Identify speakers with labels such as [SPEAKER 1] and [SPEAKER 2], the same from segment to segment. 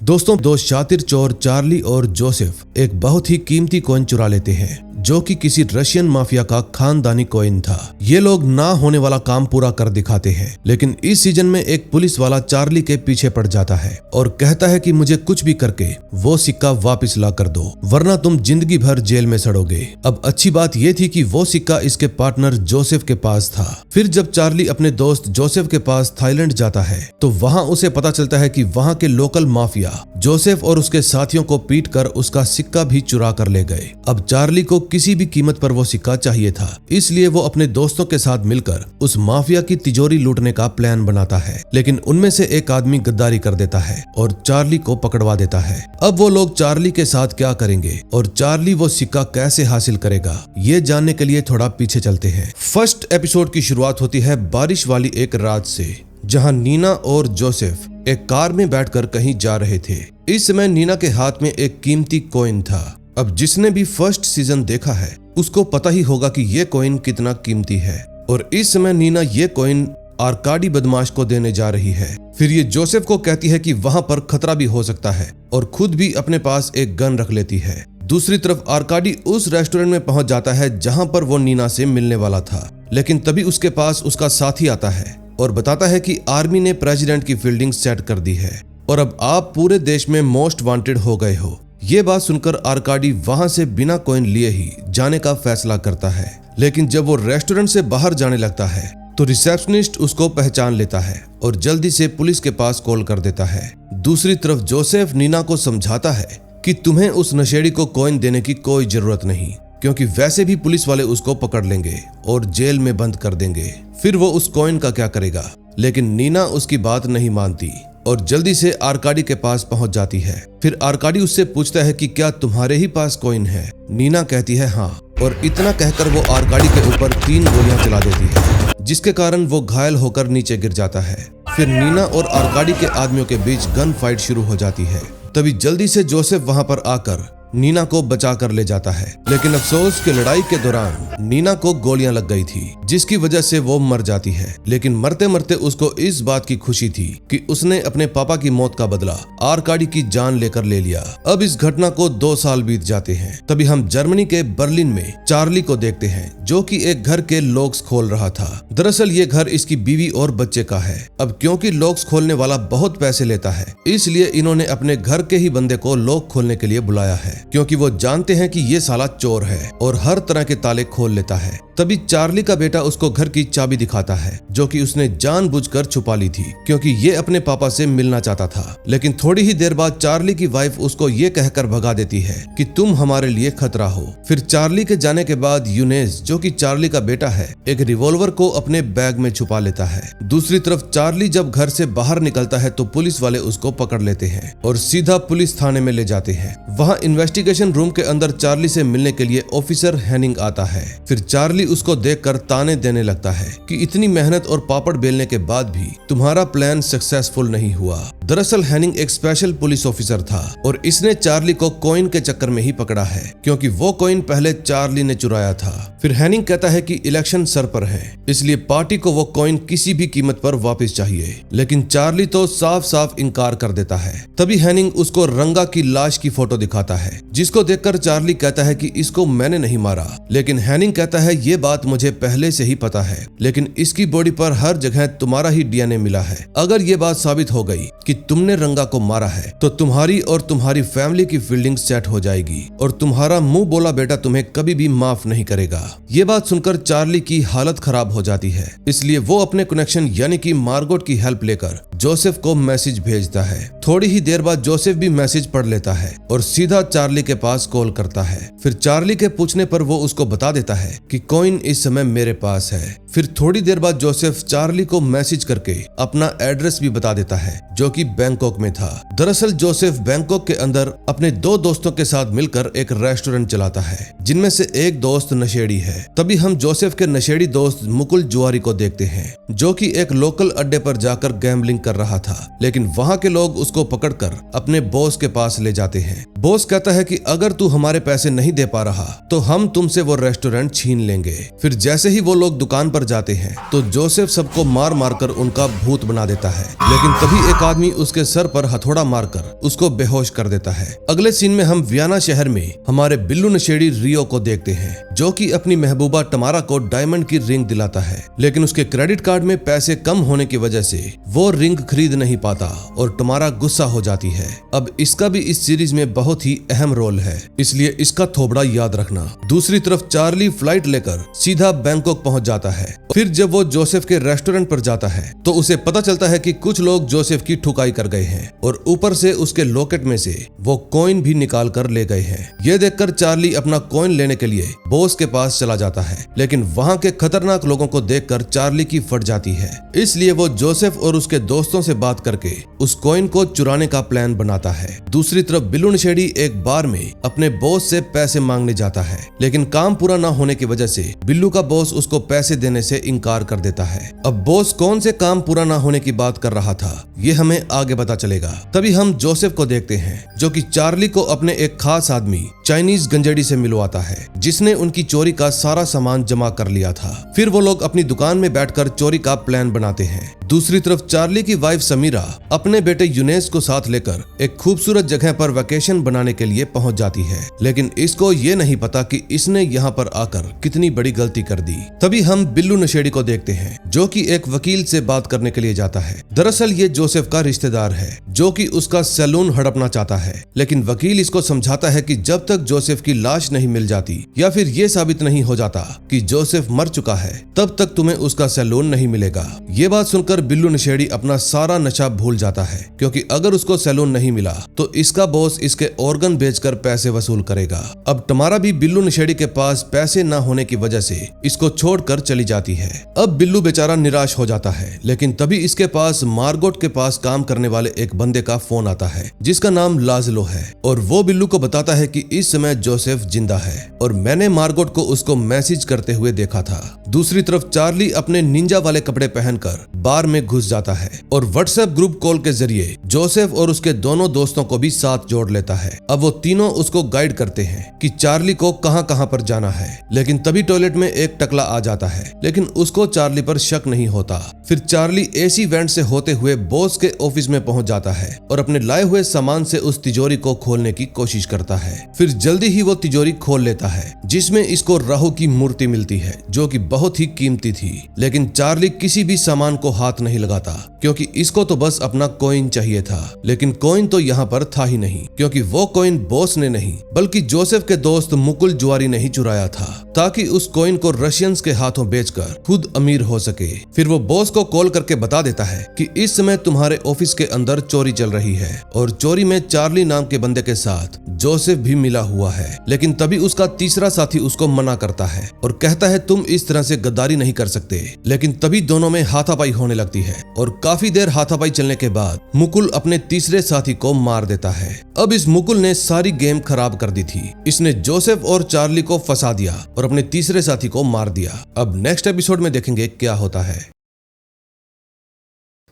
[SPEAKER 1] दोस्तों, दो शातिर चोर चार्ली और जोसेफ एक बहुत ही कीमती कॉइन चुरा लेते हैं जो कि किसी रशियन माफिया का खानदानी कॉइन था। ये लोग ना होने वाला काम पूरा कर दिखाते हैं, लेकिन इस सीजन में एक पुलिस वाला चार्ली के पीछे पड़ जाता है और कहता है कि मुझे कुछ भी करके वो सिक्का वापस ला कर दो, वरना तुम जिंदगी भर जेल में सड़ोगे। अब अच्छी बात ये थी कि वो सिक्का इसके पार्टनर जोसेफ के पास था। फिर जब चार्ली अपने दोस्त जोसेफ के पास थाईलैंड जाता है तो वहाँ उसे पता चलता है कि वहाँ के लोकल माफिया जोसेफ और उसके साथियों को पीट कर उसका सिक्का भी चुरा कर ले गए। अब चार्ली को किसी भी कीमत पर वो सिक्का चाहिए था, इसलिए वो अपने दोस्तों के साथ मिलकर उस माफिया की तिजोरी लूटने का प्लान बनाता है। लेकिन उनमें से एक आदमी गद्दारी कर देता है और चार्ली को पकड़वा देता है। अब वो लोग चार्ली के साथ क्या करेंगे और चार्ली वो सिक्का कैसे हासिल करेगा, ये जानने के लिए थोड़ा पीछे चलते हैं। फर्स्ट एपिसोड की शुरुआत होती है बारिश वाली एक रात से, जहां नीना और जोसेफ एक कार में बैठकर कहीं जा रहे थे। इस समय नीना के हाथ में एक कीमती कॉइन था। अब जिसने भी फर्स्ट सीजन देखा है उसको पता ही होगा कि ये कॉइन कितना कीमती है। और इस समय नीना ये कॉइन आर्काडी बदमाश को देने जा रही है। फिर ये जोसेफ को कहती है कि वहां पर खतरा भी हो सकता है और खुद भी अपने पास एक गन रख लेती है। दूसरी तरफ आर्काडी उस रेस्टोरेंट में पहुंच जाता है जहां पर वो नीना से मिलने वाला था, लेकिन तभी उसके पास उसका साथी आता है और बताता है कि आर्मी ने प्रेसिडेंट की फील्डिंग सेट कर दी है और अब आप पूरे देश में मोस्ट वांटेड हो गए हो। ये बात सुनकर आर्काडी वहां से बिना कॉइन लिए ही जाने का फैसला करता है, लेकिन जब वो रेस्टोरेंट से बाहर जाने लगता है तो रिसेप्शनिस्ट उसको पहचान लेता है और जल्दी से पुलिस के पास कॉल कर देता है। दूसरी तरफ जोसेफ नीना को समझाता है कि तुम्हें उस नशेड़ी को कॉइन देने की कोई जरूरत नहीं, क्योंकि वैसे भी पुलिस वाले उसको पकड़ लेंगे और जेल में बंद कर देंगे। फिर वो उस कॉइन का क्या करेगा, लेकिन नीना उसकी बात नहीं मानती और जल्दी से आर्काडी के पास पहुंच जाती है। फिर आर्काडी उससे पूछता है कि क्या तुम्हारे ही पास कॉइन है? नीना कहती है हाँ, और इतना कहकर वो आर्काडी के ऊपर 3 गोलियां चला देती है, जिसके कारण वो घायल होकर नीचे गिर जाता है। फिर नीना और आर्काडी के आदमियों के बीच गन फाइट शुरू हो जाती है। तभी जल्दी से जोसेफ वहां पर आकर नीना को बचा कर ले जाता है, लेकिन अफसोस कि लड़ाई के दौरान नीना को गोलियां लग गई थी, जिसकी वजह से वो मर जाती है। लेकिन मरते मरते उसको इस बात की खुशी थी कि उसने अपने पापा की मौत का बदला आर्काडी की जान लेकर ले लिया। अब इस घटना को 2 साल बीत जाते हैं। तभी हम जर्मनी के बर्लिन में चार्ली को देखते हैं, जो कि एक घर के लॉक्स खोल रहा था। दरअसल ये घर इसकी बीवी और बच्चे का है। अब क्योंकि लॉक्स खोलने वाला बहुत पैसे लेता है, इसलिए इन्होंने अपने घर के ही बंदे को लॉक खोलने के लिए बुलाया है, क्योंकि वो जानते हैं कि ये साला चोर है और हर तरह के ताले खोल लेता है। तभी चार्ली का बेटा उसको घर की चाबी दिखाता है, जो कि उसने जानबूझकर छुपा ली थी, क्योंकि ये अपने पापा से मिलना चाहता था। लेकिन थोड़ी ही देर बाद चार्ली की वाइफ उसको ये कहकर भगा देती है कि तुम हमारे लिए खतरा हो। फिर चार्ली के जाने के बाद यूनेस, जो कि चार्ली का बेटा है, एक रिवॉल्वर को अपने बैग में छुपा लेता है। दूसरी तरफ चार्ली जब घर से बाहर निकलता है तो पुलिस वाले उसको पकड़ लेते हैं और सीधा पुलिस थाने में ले जाते हैं। वहाँ इन्वेस्टिगेशन रूम के अंदर चार्ली से मिलने के लिए ऑफिसर हेनिंग आता है। फिर चार्ली उसको देखकर ताने देने लगता है कि इतनी मेहनत और पापड़ बेलने के बाद भी तुम्हारा प्लान सक्सेसफुल नहीं हुआ। दरअसल हेनिंग एक स्पेशल पुलिस ऑफिसर था और इसने चार्ली को कॉइन के चक्कर में ही पकड़ा है, क्योंकि वो कॉइन पहले चार्ली ने चुराया था। फिर हेनिंग कहता है कि इलेक्शन सर पर है, इसलिए पार्टी को वो कॉइन किसी भी कीमत पर वापस चाहिए, लेकिन चार्ली तो साफ साफ इनकार कर देता है। तभी हेनिंग उसको रंगा की लाश की फोटो दिखाता है, जिसको देखकर चार्ली कहता है कि इसको मैंने नहीं मारा। लेकिन हेनिंग कहता है ये बात मुझे पहले से ही पता है, लेकिन इसकी बॉडी पर हर जगह तुम्हारा ही डीएनए मिला है। अगर ये बात साबित हो गई कि तुमने रंगा को मारा है तो तुम्हारी और तुम्हारी फैमिली की फील्डिंग सेट हो जाएगी और तुम्हारा मुंह बोला बेटा तुम्हें कभी भी माफ नहीं करेगा। ये बात सुनकर चार्ली की हालत खराब हो जाती है, इसलिए वो अपने कनेक्शन यानी कि मार्गोट की हेल्प लेकर जोसेफ को मैसेज भेजता है। थोड़ी ही देर बाद जोसेफ भी मैसेज पढ़ लेता है और सीधा चार्ली के पास कॉल करता है। फिर चार्ली के पूछने पर वो उसको बता देता है कि कॉइन इस समय मेरे पास है। फिर थोड़ी देर बाद जोसेफ चार्ली को मैसेज करके अपना एड्रेस भी बता देता है, जो कि बैंकॉक में था। दरअसल जोसेफ बैंकॉक के अंदर अपने 2 दोस्तों के साथ मिलकर एक रेस्टोरेंट चलाता है, जिनमें से एक दोस्त नशेड़ी है तभी हम जोसेफ के नशेड़ी दोस्त मुकुल जुआरी को देखते हैं, जो कि एक लोकल अड्डे पर जाकर गैम्बलिंग कर रहा था। लेकिन वहां के लोग उसको पकड़कर अपने बॉस के पास ले जाते हैं। बॉस कहता है कि अगर तू हमारे पैसे नहीं दे पा रहा तो हम तुमसे वो रेस्टोरेंट छीन लेंगे। फिर जैसे ही वो लोग दुकान पर जाते हैं तो जोसेफ सबको मार मार कर उनका भूत बना देता है। लेकिन तभी एक आदमी उसके सर पर हथौड़ा मारकर उसको बेहोश कर देता है। अगले सीन में हम वियना शहर में हमारे बिल्लू नशेड़ी रियो को देखते हैं, जो कि अपनी महबूबा टमारा को डायमंड की रिंग दिलाता है। लेकिन उसके क्रेडिट कार्ड में पैसे कम होने की वजह से वो रिंग खरीद नहीं पाता और टमारा गुस्सा हो जाती है। अब इसका भी इस सीरीज में बहुत ही अहम रोल है, इसलिए इसका थोबड़ा याद रखना। दूसरी तरफ चार्ली फ्लाइट लेकर सीधा बैंकॉक पहुंच जाता है। फिर जब वो जोसेफ के रेस्टोरेंट पर जाता है तो उसे पता चलता है कि कुछ लोग जोसेफ की ठुकाई कर गए हैं और ऊपर से उसके लॉकेट में से वो कॉइन भी निकाल कर ले गए हैं। ये देखकर चार्ली अपना कॉइन लेने के लिए बॉस के पास चला जाता है, लेकिन वहां के खतरनाक लोगों को देखकर चार्ली की फट जाती है। इसलिए वो जोसेफ और उसके दोस्तों से बात करके उस कॉइन को चुराने का प्लान बनाता है। दूसरी तरफ बिल्लू नशेड़ी एक बार में अपने बॉस से पैसे मांगने जाता है, लेकिन काम पूरा न होने की वजह से बिल्लू का बॉस उसको पैसे देने से इनकार कर देता है। अब बॉस कौन से काम पूरा न होने की बात कर रहा था ये हमें आगे पता चलेगा। तभी हम जोसेफ को देखते हैं, जो कि चार्ली को अपने एक खास आदमी चाइनीज गंजेड़ी से मिलवाता है, जिसने उनकी चोरी का सारा सामान जमा कर लिया था। फिर वो लोग अपनी दुकान में बैठकर चोरी का प्लान बनाते हैं। दूसरी तरफ चार्ली की वाइफ समीरा अपने बेटे यूनेस को साथ लेकर एक खूबसूरत जगह पर वेकेशन बनाने के लिए पहुंच जाती है, लेकिन इसको ये नहीं पता कि इसने यहाँ पर आकर कितनी बड़ी गलती कर दी। तभी हम बिल्लू नशेड़ी को देखते हैं, जो कि एक वकील से बात करने के लिए जाता है। दरअसल ये जोसेफ का रिश्तेदार है, जो कि उसका सैलून हड़पना चाहता है, लेकिन वकील इसको समझाता है कि जब तक जोसेफ की लाश नहीं मिल जाती या फिर ये साबित नहीं हो जाता कि जोसेफ मर चुका है, तब तक तुम्हें उसका सैलून नहीं मिलेगा। ये बात सुनकर बिल्लू नशेड़ी अपना सारा नशा भूल जाता है, क्योंकि अगर उसको सैलून नहीं मिला तो इसका बॉस इसके ऑर्गन बेचकर पैसे वसूल करेगा। अब टमारा भी बिल्लू नशेड़ी के पास पैसे न होने की वजह से इसको छोड़कर चली जाती है। अब बिल्लू बेचारा निराश हो जाता है, लेकिन तभी इसके पास मार्गोट के पास काम करने वाले एक बंदे का फोन आता है, जिसका नाम लाजलो है, और वो बिल्लू को बताता है कि इस समय जोसेफ जिंदा है और मैंने मार्गोट को उसको मैसेज करते हुए देखा था। दूसरी तरफ चार्ली अपने निंजा वाले कपड़े पहनकर बार में घुस जाता है और व्हाट्सएप ग्रुप कॉल के जरिए जोसेफ और उसके दोनों दोस्तों को भी साथ जोड़ लेता है। अब वो तीनों उसको गाइड करते हैं कि चार्ली को कहां कहां पर जाना है। लेकिन तभी टॉयलेट में एक टकला आ जाता है, लेकिन उसको चार्ली पर शक नहीं होता। फिर चार्ली एसी वेंट से होते हुए बॉस के ऑफिस में पहुंच जाता है और अपने लाए हुए सामान से उस तिजोरी को खोलने की कोशिश करता है। फिर जल्दी ही वो तिजोरी खोल लेता है, जिसमें इसको राहु की मूर्ति मिलती है, जो कि बहुत ही कीमती थी। लेकिन चार्ली किसी भी सामान को हाथ नहीं लगाता, क्योंकि इसको तो बस अपना कॉइन चाहिए था। लेकिन कॉइन तो यहाँ पर था ही नहीं, क्योंकि वो कॉइन बॉस ने नहीं बल्कि जोसेफ के दोस्त मुकुल जुआरी ने ही चुराया था, ताकि उस कॉइन को रशियंस के हाथों बेचकर खुद अमीर हो सके। फिर वो बॉस को कॉल करके बता देता है कि इस समय तुम्हारे ऑफिस के अंदर चोरी चल रही है और चोरी में चार्ली नाम के बंदे के साथ जोसेफ भी मिला हुआ है। लेकिन तभी उसका तीसरा साथी उसको मना करता है और कहता है तुम इस तरह से गद्दारी नहीं कर सकते। लेकिन तभी दोनों में हाथापाई होने लगती है और काफी देर हाथापाई चलने के बाद मुकुल अपने तीसरे साथी को मार देता है। अब इस मुकुल ने सारी गेम खराब कर दी थी। इसने जोसेफ और चार्ली को फंसा दिया और अपने तीसरे साथी को मार दिया। अब नेक्स्ट एपिसोड में देखेंगे क्या होता है।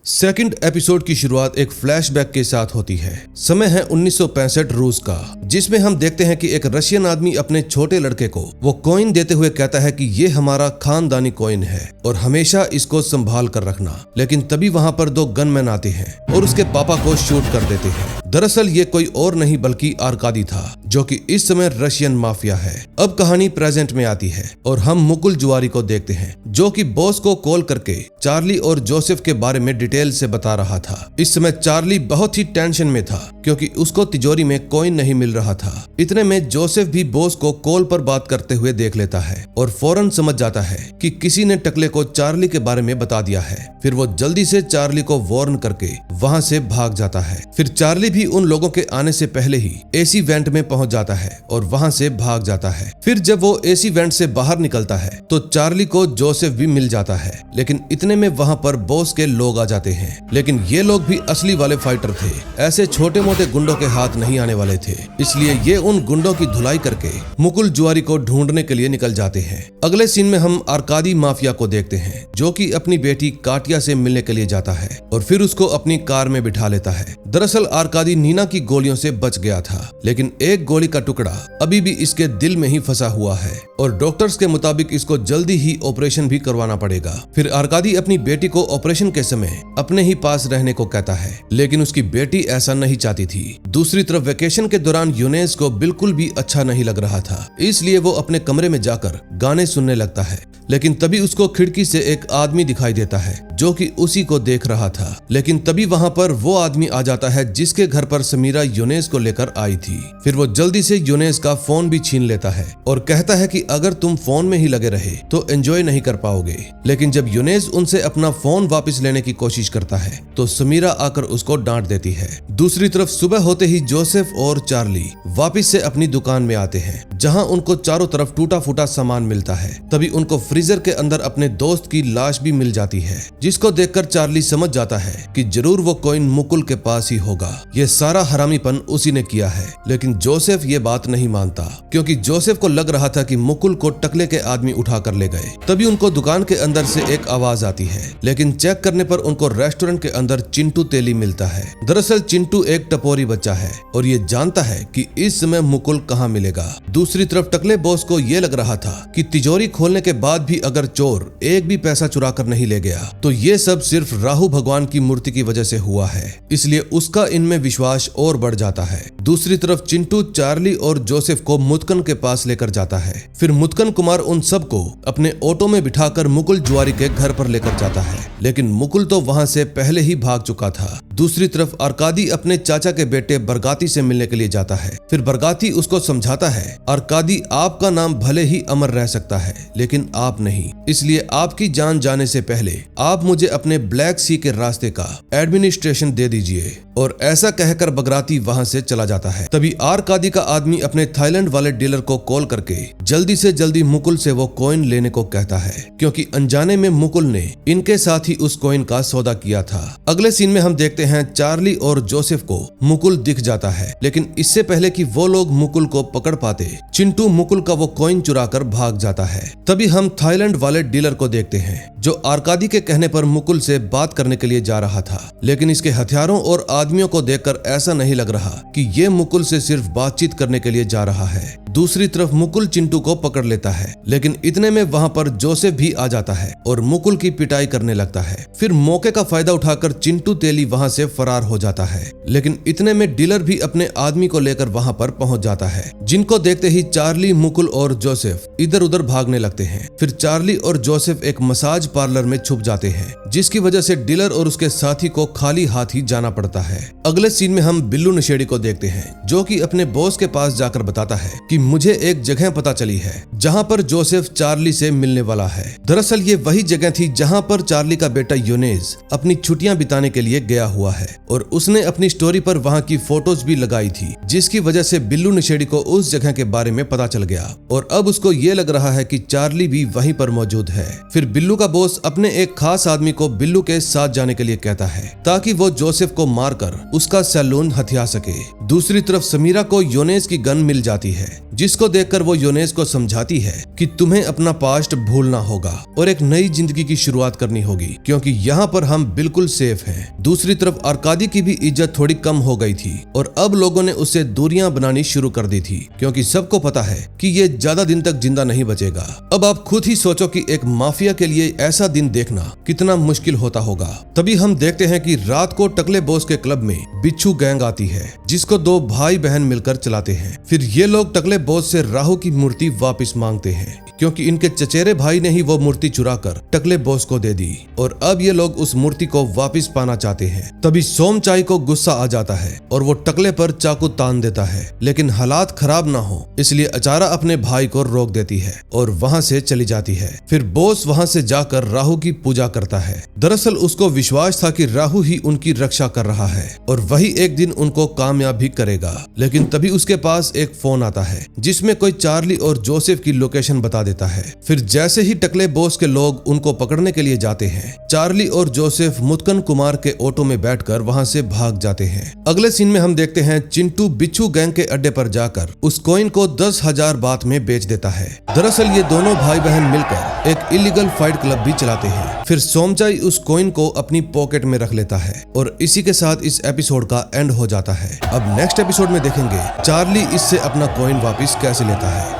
[SPEAKER 1] सेकंड एपिसोड की शुरुआत एक फ्लैशबैक के साथ होती है। समय है 1965 रूस का, जिसमें हम देखते हैं कि एक रशियन आदमी अपने छोटे लड़के को वो कॉइन देते हुए कहता है कि ये हमारा खानदानी कॉइन है और हमेशा इसको संभाल कर रखना। लेकिन तभी वहां पर दो गनमैन आते हैं और उसके पापा को शूट कर देते हैं। दरअसल ये कोई और नहीं बल्कि आर्कादी था, जो कि इस समय रशियन माफिया है। अब कहानी प्रेजेंट में आती है और हम मुकुल जुआरी को देखते हैं, जो कि बॉस को कॉल करके चार्ली और जोसेफ के बारे में डिटेल से बता रहा था। इस समय चार्ली बहुत ही टेंशन में था, क्योंकि उसको तिजोरी में कॉइन नहीं मिल रहा था। इतने में जोसेफ भी बॉस को कॉल पर बात करते हुए देख लेता है और फौरन समझ जाता है कि किसी ने टकले को चार्ली के बारे में बता दिया है। फिर वो जल्दी से चार्ली को वार्न करके वहां से भाग जाता है। फिर चार्ली भी उन लोगों के आने से पहले ही एसी वेंट में पहुंच जाता है और वहां से भाग जाता है। फिर जब वो एसी वेंट से बाहर निकलता है तो चार्ली को जोसेफ भी मिल जाता है, लेकिन इतने में वहां पर बॉस के लोग आ जाते हैं। लेकिन ये लोग भी असली वाले फाइटर थे, ऐसे छोटे मोटे गुंडों के हाथ नहीं आने वाले थे, इसलिए ये उन गुंडों की धुलाई करके मुकुल जुआरी को ढूंढने के लिए निकल जाते हैं। अगले सीन में हम आर्कादी माफिया को देखते हैं, जो कि अपनी बेटी काटिया से मिलने के लिए जाता है और फिर उसको अपनी कार में बिठा लेता है। दरअसल आर्कादी नीना की गोलियों से बच गया था, लेकिन एक गोली का टुकड़ा अभी भी इसके दिल में ही फंसा हुआ है और डॉक्टर्स के मुताबिक इसको जल्दी ही ऑपरेशन भी करवाना पड़ेगा। फिर आर्कादी अपनी बेटी को ऑपरेशन के समय अपने ही पास रहने को कहता है, लेकिन उसकी बेटी ऐसा नहीं चाहती थी। दूसरी तरफ वेकेशन के दौरान यूनेस को बिल्कुल भी अच्छा नहीं लग रहा था, इसलिए वो अपने कमरे में जाकर गाने सुनने लगता है। लेकिन तभी उसको खिड़की से एक आदमी दिखाई देता है जो कि उसी को देख रहा था। लेकिन तभी वहां पर वो आदमी आ जाता है जिसके घर पर समीरा यूनेस को लेकर आई थी। फिर वो जल्दी से यूनेस का फोन भी छीन लेता है और कहता है कि अगर तुम फोन में ही लगे रहे तो एंजॉय नहीं कर पाओगे। लेकिन जब यूनेस उनसे अपना फोन वापस लेने की कोशिश करता है तो समीरा आकर उसको डांट देती है। दूसरी तरफ सुबह होते ही जोसेफ और चार्ली वापस से अपनी दुकान में आते हैं, जहां उनको चारों तरफ टूटा फूटा सामान मिलता है। तभी उनको फ्रीजर के अंदर अपने दोस्त की लाश भी मिल जाती है, जिसको देखकर चार्ली समझ जाता है कि जरूर वो कॉइन मुकुल के पास ही होगा। ये सारा हरामीपन उसी ने किया है। लेकिन जोसेफ ये बात नहीं मानता, क्योंकि जोसेफ को लग रहा था कि मुकुल को टकले के आदमी उठा कर ले गए। तभी उनको दुकान के अंदर से एक आवाज आती है, लेकिन चेक करने पर उनको रेस्टोरेंट के अंदर चिंटू तेली मिलता है। दरअसल चिंटू एक टपोरी बच्चा है और ये जानता है कि इस समय मुकुल कहाँ मिलेगा। दूसरी तरफ टकले बॉस को ये लग रहा था कि तिजोरी खोलने के बाद भी अगर चोर एक भी पैसा चुरा कर नहीं ले गया तो ये सब सिर्फ राहु भगवान की मूर्ति की वजह से हुआ है, इसलिए उसका इनमें विश्वास और बढ़ जाता है। दूसरी तरफ चिंटू चार्ली और जोसेफ को मुत्कन के पास लेकर जाता है। फिर मुत्कन कुमार उन सबको अपने ऑटो में बिठाकर मुकुल जुआरी के घर पर लेकर जाता है, लेकिन मुकुल तो वहां से पहले ही भाग चुका था। दूसरी तरफ आर्कादी अपने चाचा के बेटे बरगाती से मिलने के लिए जाता है। फिर बरगाती उसको समझाता है, आर्कादी आपका नाम भले ही अमर रह सकता है लेकिन आप नहीं, इसलिए आपकी जान जाने से पहले आप मुझे अपने ब्लैक सी के रास्ते का एडमिनिस्ट्रेशन दे दीजिए। और ऐसा कहकर बगराती वहां से चला जाता है। तभी आर्कादी का आदमी अपने थाईलैंड वाले डीलर को कॉल करके जल्दी से जल्दी मुकुल से वो कॉइन लेने को कहता है, क्योंकि अनजाने में मुकुल ने इनके साथ ही उस कॉइन का सौदा किया था। अगले सीन में हम देखते हैं चार्ली और जोसेफ को मुकुल दिख जाता है, लेकिन इससे पहले कि वो लोग मुकुल को पकड़ पाते चिंटू मुकुल का वो कॉइन चुरा कर भाग जाता है। तभी हम थाईलैंड वाले डीलर को देखते हैं जो आर्कादी के कहने पर मुकुल से बात करने के लिए जा रहा था, लेकिन इसके हथियारों और आदमियों को देखकर ऐसा नहीं लग रहा कि ये मुकुल से सिर्फ बातचीत करने के लिए जा रहा है। दूसरी तरफ मुकुल चिंटू को पकड़ लेता है, लेकिन इतने में वहां पर जोसेफ भी आ जाता है और मुकुल की पिटाई करने लगता है। फिर मौके का फायदा उठाकर चिंटू तेली वहां से फरार हो जाता है, लेकिन इतने में डीलर भी अपने आदमी को लेकर वहां पर पहुंच जाता है, जिनको देखते ही चार्ली मुकुल और जोसेफ इधर उधर भागने लगते हैं। फिर चार्ली और जोसेफ एक मसाज पार्लर में छुप जाते हैं, जिसकी वजह से डीलर और उसके साथी को खाली हाथ ही जाना पड़ता है। अगले सीन में हम बिल्लू नशेड़ी को देखते हैं, जो कि अपने बॉस के पास जाकर बताता है कि मुझे एक जगह पता चली है जहां पर जोसेफ चार्ली से मिलने वाला है। दरअसल ये वही जगह थी जहां पर चार्ली का बेटा यूनेस अपनी छुट्टियां बिताने के लिए गया हुआ है और उसने अपनी स्टोरी पर वहां की फोटोज भी लगाई थी, जिसकी वजह से बिल्लू नशेड़ी को उस जगह के बारे में पता चल गया और अब उसको ये लग रहा है कि चार्ली भी वहीं पर मौजूद है। फिर बिल्लू का बॉस अपने एक खास आदमी को बिल्लू के साथ जाने के लिए कहता है ताकि वो जोसेफ को मारकर उसका सैलून हथिया सके। दूसरी तरफ समीरा को यूनेस की गन मिल जाती है, जिसको देखकर वो यूनेस को समझाती है कि तुम्हें अपना पास्ट भूलना होगा और एक नई जिंदगी की शुरुआत करनी होगी, क्योंकि यहाँ पर हम बिल्कुल सेफ हैं। दूसरी तरफ आर्कादी की भी इज्जत थोड़ी कम हो गई थी और अब लोगों ने उससे दूरियां बनानी शुरू कर दी थी, क्योंकि सबको पता है कि ये ज्यादा दिन तक जिंदा नहीं बचेगा। अब आप खुद ही सोचो कि एक माफिया के लिए ऐसा दिन देखना कितना मुश्किल होता होगा। तभी हम देखते हैं कि रात को टकले बॉस के क्लब में बिच्छू गैंग आती है, जिसको दो भाई बहन मिलकर चलाते हैं। फिर ये लोग टकले बॉस से राहु की मूर्ति वापस मांगते हैं, क्योंकि इनके चचेरे भाई ने ही वो मूर्ति चुरा कर टकले बॉस को दे दी और अब ये लोग उस मूर्ति को वापस पाना चाहते हैं। तभी सोमचाई को गुस्सा आ जाता है और वो टकले पर चाकू तान देता है, लेकिन हालात खराब ना हो इसलिए अचारा अपने भाई को रोक देती है और वहाँ से चली जाती है। फिर बॉस वहाँ से जाकर राहु की पूजा करता है। दरअसल उसको विश्वास था कि राहु ही उनकी रक्षा कर रहा है और वही एक दिन उनको कामयाब भी करेगा। लेकिन तभी उसके पास एक फोन आता है जिसमें कोई चार्ली और जोसेफ की लोकेशन बता देता है। फिर जैसे ही टकले बॉस के लोग उनको पकड़ने के लिए जाते हैं, चार्ली और जोसेफ मुत्कन कुमार के ऑटो में बैठकर वहां से भाग जाते हैं। अगले सीन में हम देखते हैं चिंटू बिच्छू गैंग के अड्डे पर जाकर उस कॉइन को 10,000 बात में बेच देता है। दरअसल ये दोनों भाई बहन मिलकर एक इलीगल फाइट क्लब भी चलाते हैं। फिर सोमचाई उस कॉइन को अपनी पॉकेट में रख लेता है और इसी के साथ इस एपिसोड का एंड हो जाता है। अब नेक्स्ट एपिसोड में देखेंगे चार्ली इससे अपना कॉइन वापस कैसे लेता है।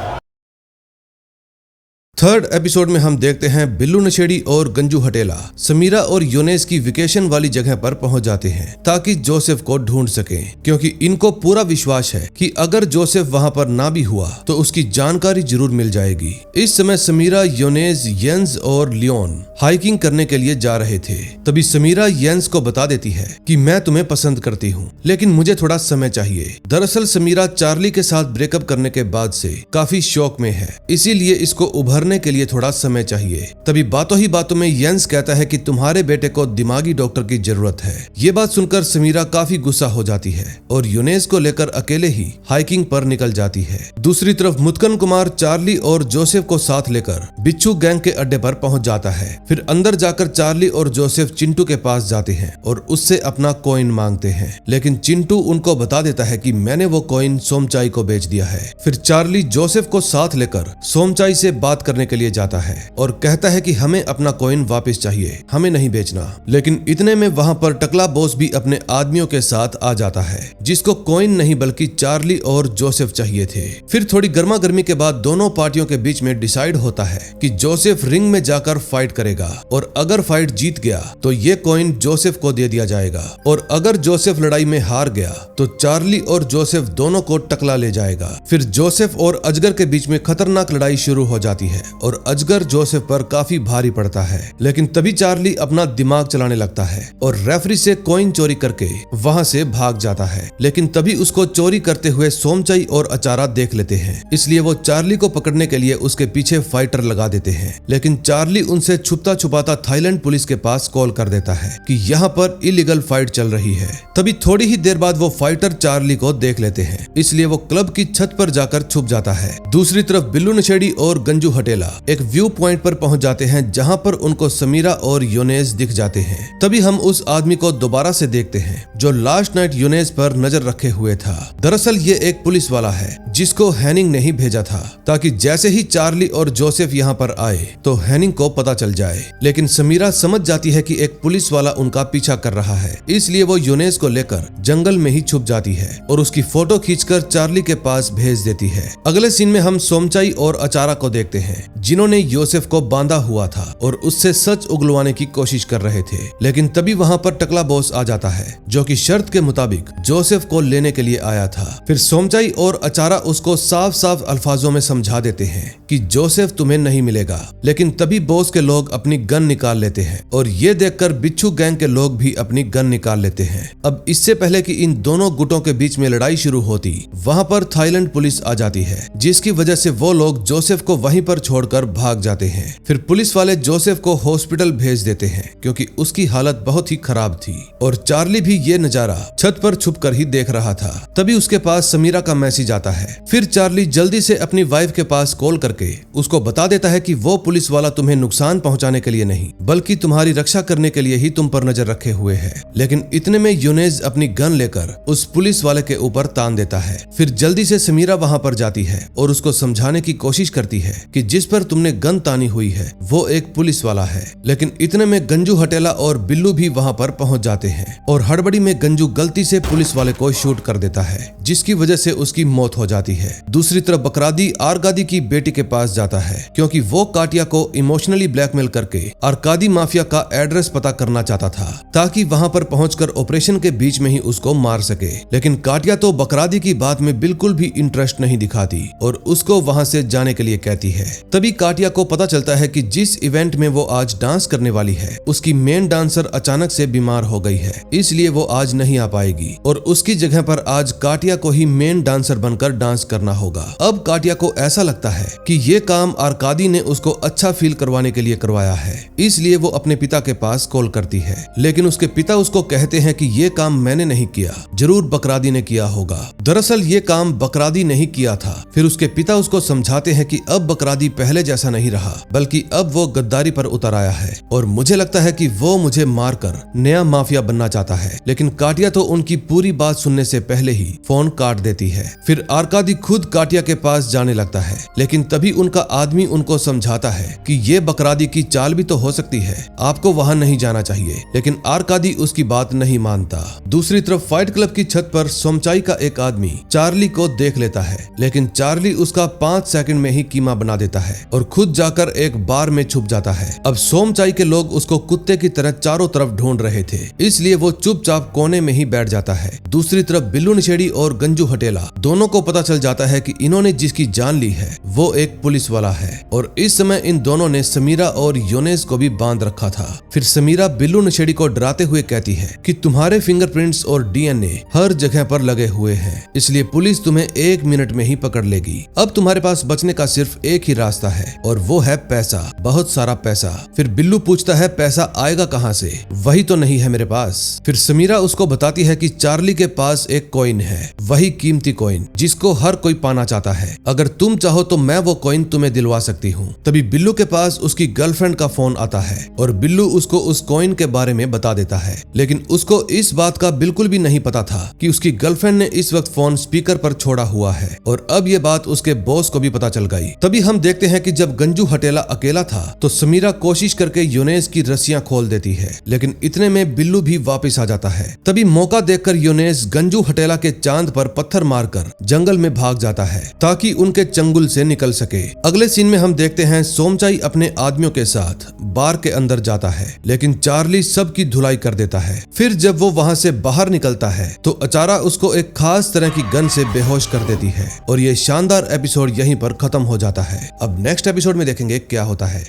[SPEAKER 1] थर्ड एपिसोड में हम देखते हैं बिल्लू नशेड़ी और गंजू हटेला समीरा और योनेस की वेकेशन वाली जगह पर पहुंच जाते हैं ताकि जोसेफ को ढूंढ सकें, क्योंकि इनको पूरा विश्वास है कि अगर जोसेफ वहां पर ना भी हुआ तो उसकी जानकारी जरूर मिल जाएगी। इस समय समीरा, योनेस, येंस और लियोन हाइकिंग करने के लिए जा रहे थे। तभी समीरा येंस को बता देती है कि मैं तुम्हें पसंद करती हूँ, लेकिन मुझे थोड़ा समय चाहिए। दरअसल समीरा चार्ली के साथ ब्रेकअप करने के बाद से काफी शौक में है, इसीलिए इसको उभरने के लिए थोड़ा समय चाहिए। तभी बातों ही बातों में येंस कहता है कि तुम्हारे बेटे को दिमागी डॉक्टर की जरूरत है। ये बात सुनकर समीरा काफी गुस्सा हो जाती है और योनेस को लेकर अकेले ही हाइकिंग पर निकल जाती है। दूसरी तरफ मुत्कन कुमार चार्ली और जोसेफ को साथ लेकर बिच्छू गैंग के अड्डे पर पहुंच जाता है। फिर अंदर जाकर चार्ली और जोसेफ चिंटू के पास जाते हैं और उससे अपना कॉइन मांगते हैं, लेकिन चिंटू उनको बता देता है कि मैंने वो कॉइन सोमचाई को बेच दिया है। फिर चार्ली जोसेफ को साथ लेकर सोमचाई से बात करने के लिए जाता है और कहता है कि हमें अपना कॉइन वापस चाहिए, हमें नहीं बेचना। लेकिन इतने में वहां पर टकला बॉस भी अपने आदमियों के साथ आ जाता है, जिसको कॉइन नहीं बल्कि चार्ली और जोसेफ चाहिए थे। फिर थोड़ी गर्मा गर्मी के बाद दोनों पार्टियों के बीच में डिसाइड होता है कि जोसेफ रिंग में जाकर फाइट करेगा और अगर फाइट जीत गया तो ये कॉइन जोसेफ को दे दिया जाएगा और अगर जोसेफ लड़ाई में हार गया तो चार्ली और जोसेफ दोनों को टकला ले जाएगा। फिर जोसेफ और अजगर के बीच में खतरनाक लड़ाई शुरू हो जाती है और अजगर जोसेफ पर काफी भारी पड़ता है, लेकिन तभी चार्ली अपना दिमाग चलाने लगता है और रेफरी से कॉइन चोरी करके वहां से भाग जाता है। लेकिन तभी उसको चोरी करते हुए सोमचाई और अचारा देख लेते हैं, इसलिए वो चार्ली को पकड़ने के लिए उसके पीछे फाइटर लगा देते हैं। लेकिन चार्ली उनसे छुपता छुपाता थाईलैंड पुलिस के पास कॉल कर देता है कि यहाँ पर इलीगल फाइट चल रही है। तभी थोड़ी ही देर बाद वो फाइटर चार्ली को देख लेते हैं, इसलिए वो क्लब की छत पर जाकर छुप जाता है। दूसरी तरफ बिल्लू नशेड़ी और गंजू हटेला एक व्यू पॉइंट पर पहुंच जाते हैं जहां पर उनको समीरा और योनेस दिख जाते हैं। तभी हम उस आदमी को दोबारा से देखते हैं जो लास्ट नाइट योनेस पर नजर रखे हुए था। दरअसल ये एक पुलिस वाला है जिसको हैनिंग ने ही भेजा था ताकि जैसे ही चार्ली और जोसेफ यहाँ पर आए तो हैनिंग को पता चल जाए। लेकिन समीरा समझ जाती है कि एक पुलिस वाला उनका पीछा कर रहा है, इसलिए वो योनेस को लेकर जंगल में ही छुप जाती है और उसकी फोटो खींचकर चार्ली के पास भेज देती है। अगले सीन में हम सोमचाई और अचारा को देखते हैं जिन्होंने जोसेफ को बांधा हुआ था और उससे सच उगलवाने की कोशिश कर रहे थे। लेकिन तभी वहां पर टकला बॉस आ जाता है जो कि शर्त के मुताबिक जोसेफ को लेने के लिए आया था। फिर सोमचाई और अचारा उसको साफ साफ अल्फाजों में समझा देते हैं कि जोसेफ तुम्हें नहीं मिलेगा। लेकिन तभी बॉस के लोग अपनी गन निकाल लेते हैं और ये देखकर बिच्छू गैंग के लोग भी अपनी गन निकाल लेते हैं। अब इससे पहले कि इन दोनों गुटों के बीच में लड़ाई शुरू होती, वहां पर थाईलैंड पुलिस आ जाती है, जिसकी वजह से वो लोग जोसेफ को वहीं पर छोड़कर भाग जाते हैं। फिर पुलिस वाले जोसेफ को हॉस्पिटल भेज देते हैं क्योंकि उसकी हालत बहुत ही खराब थी और चार्ली भी ये नजारा छत पर छुपकर ही देख रहा था। तभी उसके पास समीरा का मैसेज आता है। फिर चार्ली जल्दी से अपनी वाइफ के पास कॉल करके उसको बता देता है कि वो पुलिस वाला तुम्हें नुकसान पहुंचाने के लिए नहीं बल्कि तुम्हारी रक्षा करने के लिए ही तुम पर नजर रखे हुए है। लेकिन इतने में योनेस अपनी गन लेकर उस पुलिस वाले के ऊपर तान देता है। फिर जल्दी से समीरा वहां पर जाती है और उसको समझाने की कोशिश करती है कि जिस पर तुमने गन तानी हुई है वो एक पुलिस वाला है। लेकिन इतने में गंजू हटेला और बिल्लू भी वहां पर पहुंच जाते हैं और हड़बड़ी में गंजू गलती से पुलिस वाले को शूट कर देता है, जिसकी वजह से उसकी मौत हो जाती है। दूसरी तरफ बकरादी आरकादी की बेटी के पास जाता है क्योंकि वो काटिया को इमोशनली ब्लैकमेल करके आरकादी माफिया का एड्रेस पता करना चाहता था ताकि वहां पर पहुंचकर ऑपरेशन के बीच में ही उसको मार सके। लेकिन काटिया तो बकरादी की बात में बिल्कुल भी इंटरेस्ट नहीं दिखाती और उसको वहां से जाने के लिए कहती है। तभी काटिया को पता चलता है कि जिस इवेंट में वो आज डांस करने वाली है उसकी मेन डांसर अचानक से बीमार हो गई है, इसलिए वो आज नहीं आ पाएगी और उसकी जगह पर आज काटिया को ही मेन डांसर बनकर डांस करना होगा। अब काटिया को ऐसा लगता है कि ये काम आर्कादी ने उसको अच्छा फील करवाने के लिए करवाया है, इसलिए वो अपने पिता के पास कॉल करती है। लेकिन उसके पिता उसको कहते हैं कि ये काम मैंने नहीं किया, जरूर बकरादी ने किया होगा। दरअसल ये काम बकरादी नहीं किया था। फिर उसके पिता उसको समझाते हैं कि अब बकरादी पहले जैसा नहीं रहा, बल्कि अब वो गद्दारी पर उतर आया है और मुझे लगता है कि वो मुझे मारकर नया माफिया बनना चाहता है। लेकिन काटिया तो उनकी पूरी बात सुनने से पहले ही फोन काट देती है। फिर आर्कादी खुद काटिया के पास जाने लगता है, लेकिन तभी उनका आदमी उनको समझाता है कि ये बकरादी की चाल भी तो हो सकती है, आपको वहां नहीं जाना चाहिए। लेकिन आर्कादी उसकी बात नहीं मानता। दूसरी तरफ फाइट क्लब की छत पर सोमचाई का एक आदमी चार्ली को देख लेता है, लेकिन चार्ली उसका 5 सेकंड में ही कीमा बना देता है और खुद जाकर एक बार में छुप जाता है। अब सोमचाई के लोग उसको कुत्ते की तरह चारों तरफ ढूंढ रहे थे, इसलिए वो चुपचाप कोने में ही बैठ जाता है। दूसरी तरफ बिल्लू नशेड़ी और गंजू हटेला दोनों को पता चल जाता है कि इन्होंने जिसकी जान ली है वो एक पुलिस वाला है और इस समय इन दोनों ने समीरा और योनेस को भी बांध रखा था। फिर समीरा बिल्लू नशेड़ी को डराते हुए कहती है कि तुम्हारे फिंगरप्रिंट्स और डीएनए हर जगह पर लगे हुए हैं, इसलिए पुलिस तुम्हें 1 मिनट में ही पकड़ लेगी। अब तुम्हारे पास बचने का सिर्फ एक ही रास्ता है और वो है पैसा, बहुत सारा पैसा। फिर बिल्लू पूछता है पैसा आएगा कहाँ से, वही तो नहीं है मेरे पास। फिर समीरा उसको बताती है कि चार्ली के पास एक कॉइन है, वही कीमती कॉइन जिसको हर कोई पाना चाहता है। अगर तुम चाहो तो मैं वो कॉइन तुम्हें दिलवा सकती हूँ। तभी बिल्लू के पास उसकी गर्लफ्रेंड का फोन आता है और बिल्लू उसको उस कॉइन के बारे में बता देता है, लेकिन उसको इस बात का बिल्कुल भी नहीं पता था कि उसकी गर्लफ्रेंड ने इस वक्त फोन स्पीकर पर छोड़ा हुआ है और अब ये बात उसके बॉस को भी पता चल गई। तभी हम देखते हैं कि जब गंजू हटेला अकेला था तो समीरा कोशिश करके योनेस की रस्सियां खोल देती है, लेकिन इतने में बिल्लू भी वापस आ जाता है। तभी मौका देखकर योनेस गंजू हटेला के चांद पर पत्थर मारकर जंगल में भाग जाता है ताकि उनके चंगुल से निकल सके। अगले सीन में हम देखते हैं सोमचाई अपने आदमियों के साथ बार के अंदर जाता है, लेकिन चार्ली सबकी धुलाई कर देता है। फिर जब वो वहां से बाहर निकलता है तो अचारा उसको एक खास तरह की गन से बेहोश कर देती है और ये शानदार एपिसोड यहीं पर खत्म हो जाता है। अब नेक्स्ट एपिसोड में देखेंगे क्या होता है।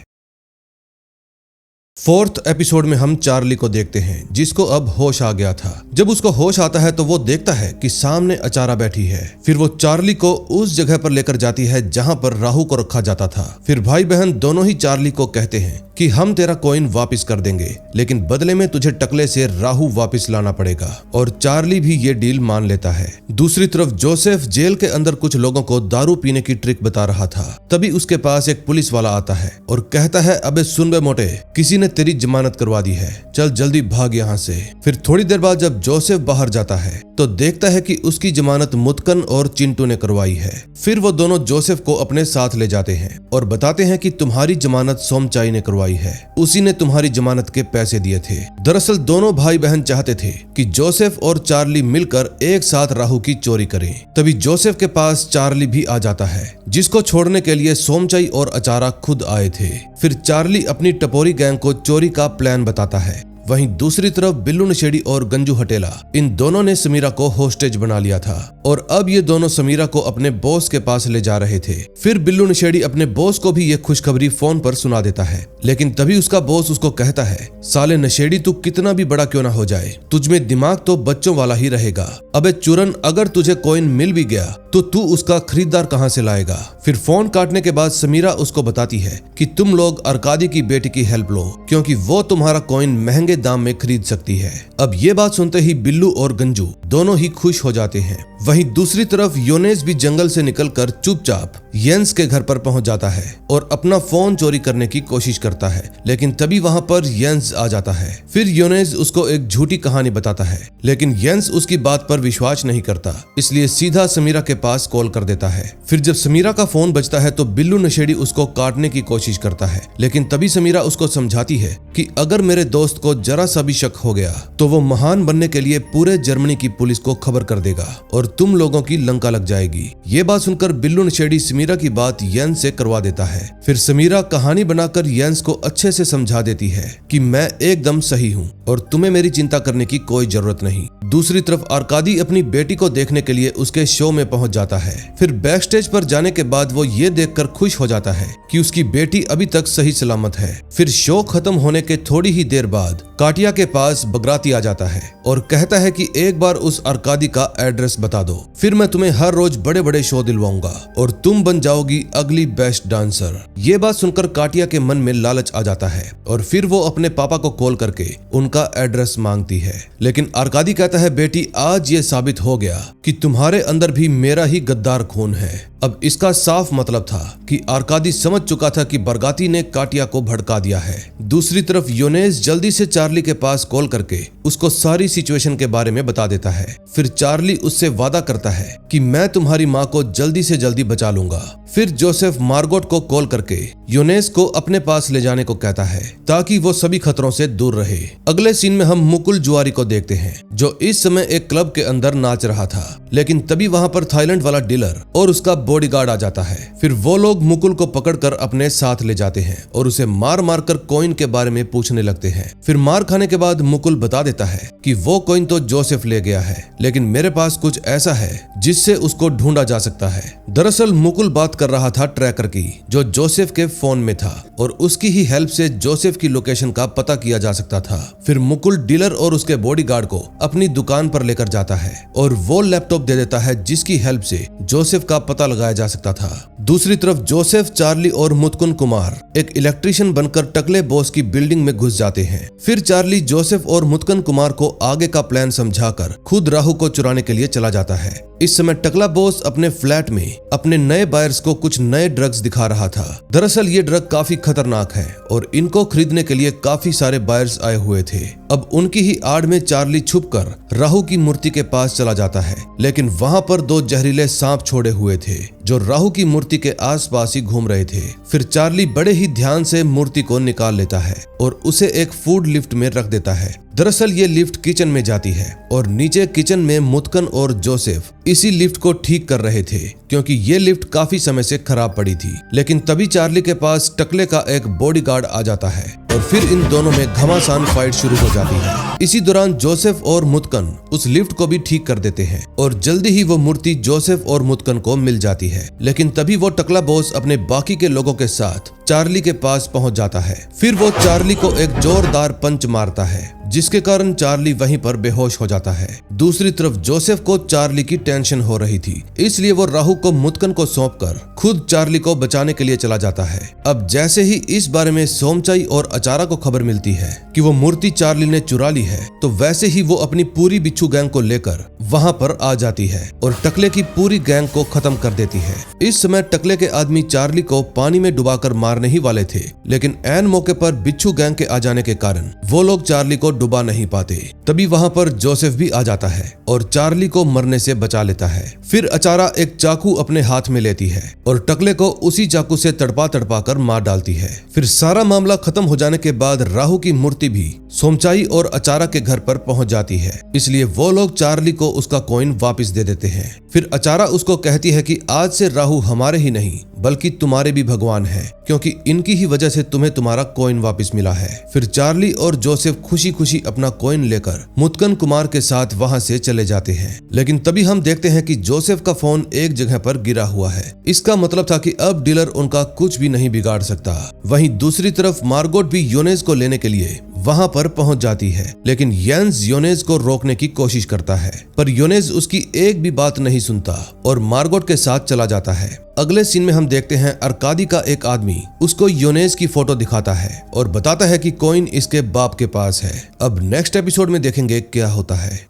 [SPEAKER 1] 4th एपिसोड में हम चार्ली को देखते हैं जिसको अब होश आ गया था। जब उसको होश आता है तो वो देखता है कि सामने अचारा बैठी है। फिर वो चार्ली को उस जगह पर लेकर जाती है जहां पर राहु को रखा जाता था। फिर भाई बहन दोनों ही चार्ली को कहते हैं कि हम तेरा कॉइन वापस कर देंगे, लेकिन बदले में तुझे टकले से राहु वापस लाना पड़ेगा और चार्ली भी ये डील मान लेता है। दूसरी तरफ जोसेफ जेल के अंदर कुछ लोगों को दारू पीने की ट्रिक बता रहा था। तभी उसके पास एक पुलिस वाला आता है और कहता है अबे सुन बे मोटे, किसी ने तेरी जमानत करवा दी है, चल जल्दी भाग यहाँ से। फिर थोड़ी देर बाद जब जोसेफ बाहर जाता है तो देखता है कि उसकी जमानत मुत्कन और चिंटू ने करवाई है। फिर वो दोनों जोसेफ को अपने साथ ले जाते हैं और बताते हैं कि तुम्हारी जमानत सोमचाई ने करवाई है, उसी ने तुम्हारी जमानत के पैसे दिए थे। दरअसल दोनों भाई बहन चाहते थे कि जोसेफ और चार्ली मिलकर एक साथ राहु की चोरी करें। तभी जोसेफ के पास चार्ली भी आ जाता है जिसको छोड़ने के लिए सोमचाई और अचारा खुद आए थे। फिर चार्ली अपनी टपोरी गैंग को चोरी का प्लान बताता है। वहीं दूसरी तरफ बिल्लू नशेड़ी और गंजू हटेला इन दोनों ने समीरा को होस्टेज बना लिया था और अब ये दोनों समीरा को अपने बॉस के पास ले जा रहे थे। फिर बिल्लू नशेड़ी अपने बॉस को भी ये खुशखबरी फोन पर सुना देता है, लेकिन तभी उसका बॉस उसको कहता है साले नशेड़ी तू कितना भी बड़ा क्यों ना हो जाए, तुझमें दिमाग तो बच्चों वाला ही रहेगा। अबे चुरन, अगर तुझे कॉइन मिल भी गया तो तू उसका खरीदार कहाँ से लाएगा। फिर फोन काटने के बाद समीरा उसको बताती है कि तुम लोग अरकादी की बेटी की हेल्प लो क्योंकि वो तुम्हारा कॉइन महंगे दाम में खरीद सकती है। अब ये बात सुनते ही बिल्लू और गंजू दोनों ही खुश हो जाते हैं। वहीं दूसरी तरफ योनेस भी जंगल से निकलकर चुपचाप येंस के घर पर पहुंच जाता है और अपना फोन चोरी करने की कोशिश करता है, लेकिन तभी वहां पर येंस आ जाता है। फिर योनेस उसको एक झूठी कहानी बताता है, लेकिन येंस उसकी बात पर विश्वास नहीं करता, इसलिए सीधा समीरा के पास कॉल कर देता है। फिर जब समीरा का फोन बजता है तो बिल्लू नशेड़ी उसको काटने की कोशिश करता है, लेकिन तभी समीरा उसको समझाती है कि अगर मेरे दोस्त को जरा सा भी शक हो गया तो वो महान बनने के लिए पूरे जर्मनी की पुलिस को खबर कर देगा और तुम लोगों की लंका लग जाएगी। ये बात सुनकर बिल्लू नशेड़ी समीरा की बात येंस से करवा देता है। फिर समीरा कहानी बनाकर येंस को अच्छे से समझा देती है कि मैं एकदम सही हूँ और तुम्हें मेरी चिंता करने की कोई जरूरत नहीं। दूसरी तरफ आर्कादी अपनी बेटी को देखने के लिए उसके शो में पहुंच जाता है। फिर बैक स्टेज पर जाने के बाद वो ये देखकर खुश हो जाता है कि उसकी बेटी अभी तक सही सलामत है। फिर शो खत्म होने के थोड़ी ही देर बाद काटिया के पास बगराती आ जाता है और कहता है कि एक बार उस आर्कादी का एड्रेस बता दो, फिर मैं तुम्हें हर रोज बड़े बड़े शो दिलवाऊंगा और तुम बन जाओगी अगली बेस्ट डांसर। ये बात सुनकर काटिया के मन में लालच आ जाता है और फिर वो अपने पापा को कॉल करके उनका एड्रेस मांगती है। लेकिन आर्कादी कहता है, बेटी आज ये साबित हो गया कि तुम्हारे अंदर भी मेरा ही गद्दार खून है। अब इसका साफ मतलब था कि आर्कादी समझ चुका था कि बरगाती ने काटिया को भड़का दिया है। दूसरी तरफ योनेस जल्दी से चार्ली के पास कॉल करके उसको सारी सिचुएशन के बारे में बता देता है। फिर चार्ली उससे वादा करता है कि मैं तुम्हारी माँ को जल्दी से जल्दी बचा लूंगा। फिर जोसेफ मार्गोट को कॉल करके योनेस को अपने पास ले जाने को कहता है ताकि वो सभी खतरों से दूर रहे। अगले सीन में हम मुकुल जुआरी को देखते हैं जो इस समय एक क्लब के अंदर नाच रहा था, लेकिन तभी वहां पर थाईलैंड वाला डीलर और उसका बॉडीगार्ड आ जाता है। फिर वो लोग मुकुल को पकड़कर अपने साथ ले जाते हैं और उसे मार मार कर कॉइन के बारे में पूछने लगते हैं। फिर मार खाने के बाद मुकुल बता देता है कि वो कॉइन तो जोसेफ ले गया है, लेकिन मेरे पास कुछ ऐसा है जिससे उसको ढूंढा जा सकता है। दरअसल मुकुल बात कर रहा था ट्रैकर की जो जोसेफ के फोन में था और उसकी ही हेल्प से जोसेफ की लोकेशन का पता किया जा सकता था। फिर मुकुल डीलर और उसके बॉडीगार्ड को अपनी दुकान पर लेकर जाता है और वो लैपटॉप दे देता है जिसकी हेल्प से जोसेफ का पता लगाया जा सकता था। दूसरी तरफ जोसेफ, चार्ली और मुत्कुन कुमार एक इलेक्ट्रिशियन बनकर टकले बॉस की बिल्डिंग में घुस जाते हैं। फिर चार्ली जोसेफ और मुत्कुन कुमार को आगे का प्लान समझाकर खुद राहु को चुराने के लिए चला जाता है। इस समय टकला बॉस अपने फ्लैट में अपने नए बायर्स को कुछ नए ड्रग्स दिखा रहा था। दरअसल ये ड्रग काफी खतरनाक है और इनको खरीदने के लिए काफी सारे बायर्स आए हुए थे। अब उनकी ही आड़ में चार्ली छुपकर राहु की मूर्ति के पास चला जाता है, लेकिन वहां पर दो जहरीले सांप छोड़े हुए थे जो राहु की मूर्ति के आसपास ही घूम रहे थे। फिर चार्ली बड़े ही ध्यान से मूर्ति को निकाल लेता है और उसे एक फूड लिफ्ट में रख देता है। दरअसल ये लिफ्ट किचन में जाती है और नीचे किचन में मुत्कन और जोसेफ इसी लिफ्ट को ठीक कर रहे थे क्योंकि ये लिफ्ट काफी समय से खराब पड़ी थी। लेकिन तभी चार्ली के पास टकले का एक बॉडीगार्ड आ जाता है और फिर इन दोनों में घमासान फाइट शुरू हो जाती है। इसी दौरान जोसेफ और मुत्कन उस लिफ्ट को भी ठीक कर देते हैं और जल्दी ही वो मूर्ति जोसेफ और मुत्कन को मिल जाती है। लेकिन तभी वो टकला बॉस अपने बाकी के लोगों के साथ चार्ली के पास पहुंच जाता है। फिर वो चार्ली को एक जोरदार पंच मारता है जिसके कारण चार्ली वहीं पर बेहोश हो जाता है। दूसरी तरफ जोसेफ को चार्ली की टेंशन हो रही थी, इसलिए वो राहु को मुत्कन को सौंपकर खुद चार्ली को बचाने के लिए चला जाता है। अब जैसे ही इस बारे में सोमचाई और अचारा को खबर मिलती है कि वो मूर्ति चार्ली ने चुरा ली है, तो वैसे ही वो अपनी पूरी बिच्छू गैंग को लेकर वहां पर आ जाती है और टकले की पूरी गैंग को खत्म कर देती है। इस समय टकले के आदमी चार्ली को पानी में डुबाकर मारने ही वाले थे, लेकिन ऐन मौके पर बिच्छू गैंग के आ जाने के कारण वो लोग चार्ली को डुबा नहीं पाते। तभी वहां पर जोसेफ भी आ जाता है और चार्ली को मरने से बचा लेता है। फिर अचारा एक चाकू अपने हाथ में लेती है और टकले को उसी चाकू से तड़पा तड़पा कर मार डालती है। फिर सारा मामला खत्म हो जाने के बाद राहु की मूर्ति भी सोमचाई और अचारा के घर पर पहुंच जाती है, इसलिए वो लोग चार्ली को उसका कॉइन वापस दे देते हैं। फिर अचारा उसको कहती है कि आज से राहु हमारे ही नहीं बल्कि तुम्हारे भी भगवान है, क्योंकि इनकी ही वजह से तुम्हें तुम्हारा कॉइन वापस मिला है। फिर चार्ली और जोसेफ खुशी खुशी अपना कॉइन लेकर मुत्कन कुमार के साथ वहां से चले जाते हैं। लेकिन तभी हम देखते हैं कि जोसेफ का फोन एक जगह पर गिरा हुआ है। इसका मतलब था कि अब डीलर उनका कुछ भी नहीं बिगाड़ सकता। वहीं दूसरी तरफ मार्गोट भी योनेस को लेने के लिए वहां पर पहुंच जाती है, लेकिन येंस योनेस को रोकने की कोशिश करता है, पर योनेस उसकी एक भी बात नहीं सुनता और मार्गोट के साथ चला जाता है। अगले सीन में हम देखते हैं अर्कादी का एक आदमी उसको योनेस की फोटो दिखाता है और बताता है कि कॉइन इसके बाप के पास है। अब नेक्स्ट एपिसोड में देखेंगे क्या होता है।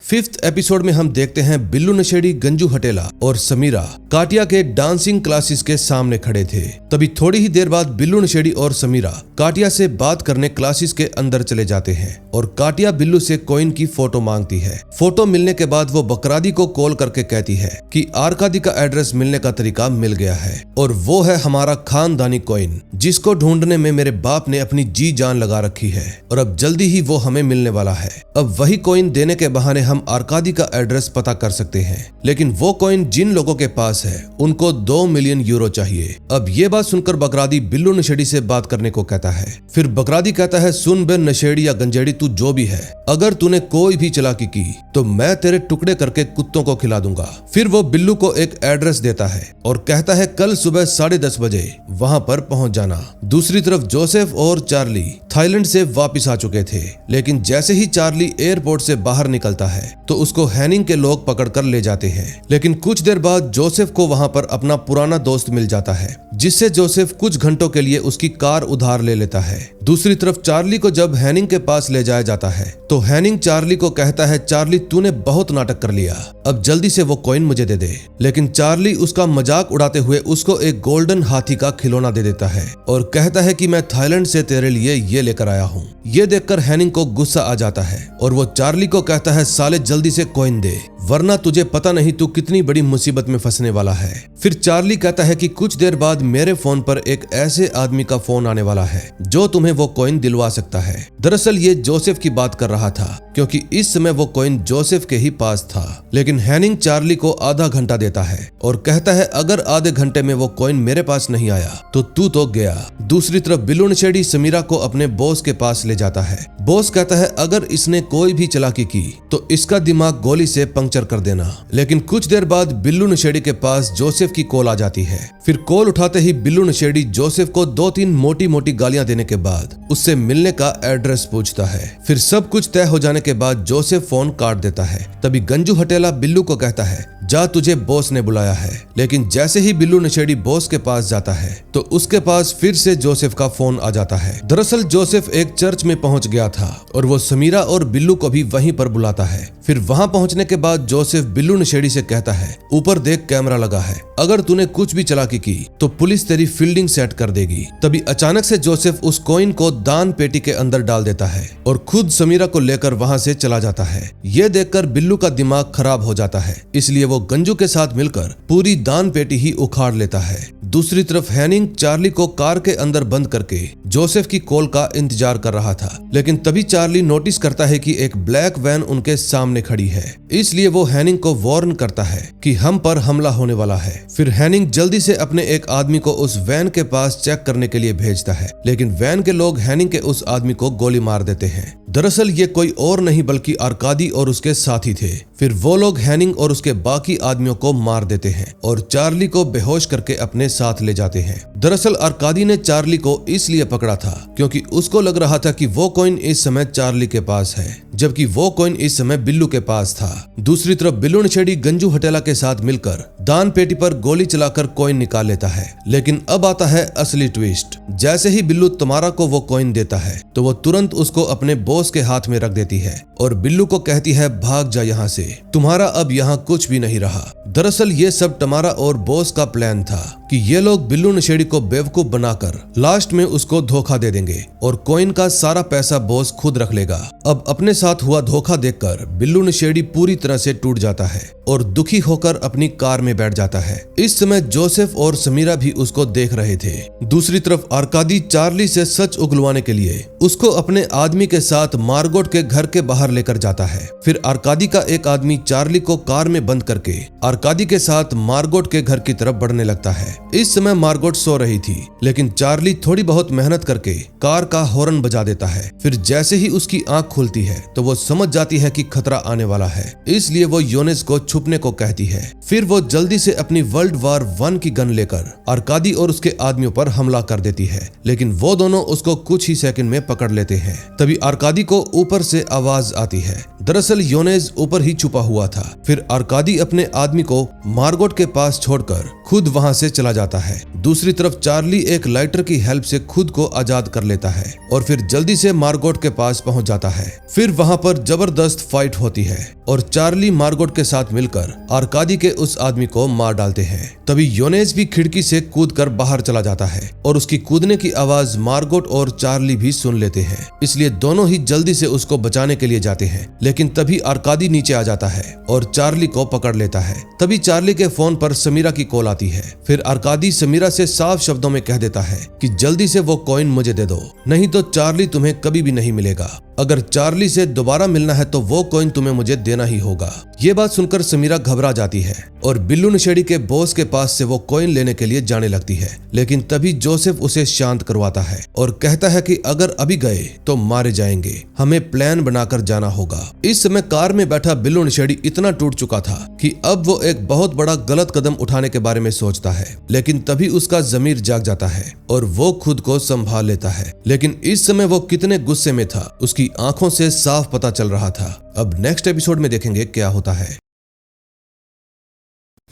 [SPEAKER 1] 5th एपिसोड में हम देखते हैं बिल्लू नशेड़ी, गंजू हटेला और समीरा काटिया के डांसिंग क्लासेस के सामने खड़े थे। तभी थोड़ी ही देर बाद बिल्लू नशेड़ी और समीरा काटिया से बात करने क्लासेस के अंदर चले जाते हैं और काटिया बिल्लू से कॉइन की फोटो मांगती है। फोटो मिलने के बाद वो बकरादी को कॉल करके कहती है कि आर्कादी का एड्रेस मिलने का तरीका मिल गया है और वो है हमारा खानदानी कॉइन, जिसको ढूंढने में मेरे बाप ने अपनी जी जान लगा रखी है और अब जल्दी ही वो हमें मिलने वाला है। अब वही कॉइन देने के बहाने हम आर्कादी का एड्रेस पता कर सकते हैं, लेकिन वो कॉइन जिन लोगों के पास है उनको 2 मिलियन यूरो चाहिए। अब ये बात सुनकर बगरादी बिल्लू नशेड़ी से बात करने को कहता है। फिर बगरादी कहता है, सुन बे नशेड़ी या गंजेड़ी, तू जो भी है, अगर तूने कोई भी चालाकी की तो मैं तेरे टुकड़े करके कुत्तों को खिला दूंगा। फिर वो बिल्लू को एक एड्रेस देता है और कहता है कल सुबह 10:30 बजे वहां पर पहुंच जाना। दूसरी तरफ जोसेफ और चार्ली थाईलैंड से वापस आ चुके थे, लेकिन जैसे ही चार्ली एयरपोर्ट से बाहर निकलता है तो उसको हैनिंग के लोग पकड़कर ले जाते हैं। लेकिन कुछ देर बाद जोसेफ को वहां पर अपना पुराना दोस्त मिल जाता है, जिससे जोसेफ कुछ घंटों के लिए उसकी कार उधार ले लेता है। दूसरी तरफ चार्ली को जब हैनिंग के पास ले जाया जाता है तो हैनिंग चार्ली को कहता है, चार्ली तूने बहुत नाटक कर लिया, अब जल्दी से वो कॉइन मुझे दे दे। लेकिन चार्ली उसका मजाक उड़ाते हुए उसको एक गोल्डन हाथी का खिलौना दे देता है और कहता है कि मैं थाईलैंड से तेरे लिए ये लेकर आया हूँ। ये देखकर हैनिंग को गुस्सा आ जाता है और वो चार्ली को कहता है, साले जल्दी से कॉइन दे, वरना तुझे पता नहीं तू कितनी बड़ी मुसीबत में फंसने वाला है। फिर चार्ली कहता है कि कुछ देर बाद मेरे फोन पर एक ऐसे आदमी का फोन आने वाला है जो तुम्हें वो कॉइन दिलवा सकता है। दरअसल ये जोसेफ की बात कर रहा था, क्योंकि इस समय वो कॉइन जोसेफ के ही पास था। लेकिन हैनिंग चार्ली को आधा घंटा देता है और कहता है, अगर आधे घंटे में वो कॉइन मेरे पास नहीं आया तो तू तो गया। दूसरी तरफ बिल्लू नशेड़ी समीरा को अपने बॉस के पास ले जाता है। बॉस कहता है, अगर इसने कोई भी चालाकी की तो इसका दिमाग गोली से पंक्चर कर देना। लेकिन कुछ देर बाद बिल्लू नशेड़ी के पास जोसेफ की कॉल आ जाती है। फिर कॉल उठाते ही बिल्लू नशेड़ी जोसेफ को 2-3 मोटी मोटी गालियां देने के बाद उससे मिलने का एड्रेस पूछता है। फिर सब कुछ तय हो जाने के बाद जोसेफ फोन काट देता है। तभी गंजू हटेला बिल्लू को कहता है, जा तुझे बॉस ने बुलाया है। लेकिन जैसे ही बिल्लू नशेड़ी बॉस के पास जाता है तो उसके पास फिर से जोसेफ का फोन आ जाता है। दरअसल जोसेफ एक चर्च में पहुंच गया था और वो समीरा और बिल्लू को भी वहीं पर बुलाता है। फिर वहां पहुंचने के बाद जोसेफ बिल्लू नशेड़ी से कहता है, ऊपर देख कैमरा लगा है, अगर तूने कुछ भी चालाकी की तो पुलिस तेरी फील्डिंग सेट कर देगी। तभी अचानक से जोसेफ उस कॉइन को दान पेटी के अंदर डाल देता है और खुद समीरा को लेकर वहां से चला जाता है। ये देखकर बिल्लू का दिमाग खराब हो जाता है, इसलिए वो गंजू के साथ मिलकर पूरी दान पेटी ही उखाड़ लेता है। दूसरी तरफ हैनिंग चार्ली को कार के अंदर बंद करके जोसेफ की कॉल का इंतजार कर रहा था। लेकिन तभी चार्ली नोटिस करता है कि एक ब्लैक वैन उनके सामने खड़ी है, इसलिए वो हैनिंग को वार्न करता है कि हम पर हमला होने वाला है। फिर हैनिंग जल्दी से अपने एक आदमी को उस वैन के पास चेक करने के लिए भेजता है, लेकिन वैन के लोग हैनिंग के उस आदमी को गोली मार देते हैं। दरअसल ये कोई और नहीं बल्कि आर्कादी और उसके साथी थे। फिर वो लोग हैनिंग और उसके बाकी आदमियों को मार देते हैं और चार्ली को बेहोश करके अपने साथ ले जाते हैं। दरअसल आर्कादी ने चार्ली को इसलिए पकड़ा था क्योंकि उसको लग रहा था कि वो कॉइन इस समय चार्ली के पास है, जबकि वो कॉइन इस समय बिल्लू के पास था। दूसरी तरफ बिल्लू नशेड़ी गंजू हटेला के साथ मिलकर दान पेटी पर गोली चलाकर कॉइन निकाल लेता है। लेकिन अब आता है असली ट्विस्ट। जैसे ही बिल्लू तमारा को वो कॉइन देता है तो वो तुरंत उसको अपने बॉस के हाथ में रख देती है और बिल्लू को कहती है, भाग जा यहाँ से, तुम्हारा अब यहाँ कुछ भी नहीं रहा। दरअसल ये सब तमारा और बॉस का प्लान था कि ये लोग बिल्लू नशेड़ी को बेवकूफ बनाकर लास्ट में उसको धोखा दे देंगे और कॉइन का सारा पैसा बॉस खुद रख लेगा। अब अपने साथ हुआ धोखा देखकर बिल्लू नशेड़ी पूरी तरह से टूट जाता है और दुखी होकर अपनी कार में बैठ जाता है। इस समय जोसेफ और समीरा भी उसको देख रहे थे। दूसरी तरफ आर्कादी चार्ली से सच उगलवाने के लिए उसको अपने आदमी के साथ मार्गोट के घर के बाहर लेकर जाता है। फिर आर्कादी का एक आदमी चार्ली को कार में बंद करके आर्कादी के साथ मार्गोट के घर की तरफ बढ़ने लगता है। इस समय मार्गोट सो रही थी, लेकिन चार्ली थोड़ी बहुत मेहनत करके कार का हॉर्न बजा देता है। फिर जैसे ही उसकी आंख खुलती है तो वो समझ जाती है कि खतरा आने वाला है, इसलिए वो योनेस को छुपने को कहती है। फिर वो जल्दी से अपनी वर्ल्ड वार 1 की गन लेकर आर्कादी और उसके आदमियों पर हमला कर देती है, लेकिन वो दोनों उसको कुछ ही सेकंड में पकड़ लेते हैं। तभी आर्कादी को ऊपर से आवाज आती है। दरअसल योनेस ऊपर ही छुपा हुआ था। फिर आर्कादी अपने आदमी को मार्गोट के पास छोड़कर खुद वहां से चला जाता है। दूसरी तरफ चार्ली एक लाइटर की हेल्प से खुद को आजाद कर लेता है और फिर जल्दी से मार्गोट के पास पहुंच जाता है। फिर वहां पर जबरदस्त फाइट होती है और चार्ली मार्गोट के साथ मिलकर आर्कादी के उस आदमी को मार डालते हैं। तभी योनेस भी खिड़की से कूदकर बाहर चला जाता है और उसकी कूदने की आवाज मार्गोट और चार्ली भी सुन लेते हैं, इसलिए दोनों ही जल्दी से उसको बचाने के लिए जाते हैं। लेकिन तभी आर्कादी नीचे आ जाता है और चार्ली को पकड़ लेता है। तभी चार्ली के फोन पर समीरा की कॉल आती है। फिर आर्कादी समीरा से साफ शब्दों में कह देता है कि जल्दी से वो कॉइन मुझे दे दो, नहीं तो चार्ली तुम्हें कभी भी नहीं मिलेगा। अगर चार्ली से दोबारा मिलना है तो वो कॉइन तुम्हें मुझे देना ही होगा। ये बात सुनकर समीरा घबरा जाती है और बिल्लू नशेड़ी के बॉस के पास से वो कॉइन लेने के लिए जाने लगती है, लेकिन तभी जोसेफ उसे शांत करवाता है और कहता है कि अगर अभी गए तो मारे जाएंगे, हमें प्लान बनाकर जाना होगा। इस समय कार में बैठा बिल्लू नशेड़ी इतना टूट चुका था कि अब वो एक बहुत बड़ा गलत कदम उठाने के बारे में सोचता है, लेकिन तभी उसका जमीर जाग जाता है और वो खुद को संभाल लेता है। लेकिन इस समय वो कितने गुस्से में था उसकी आंखों से साफ पता चल रहा था। अब नेक्स्ट एपिसोड में देखेंगे क्या होता है।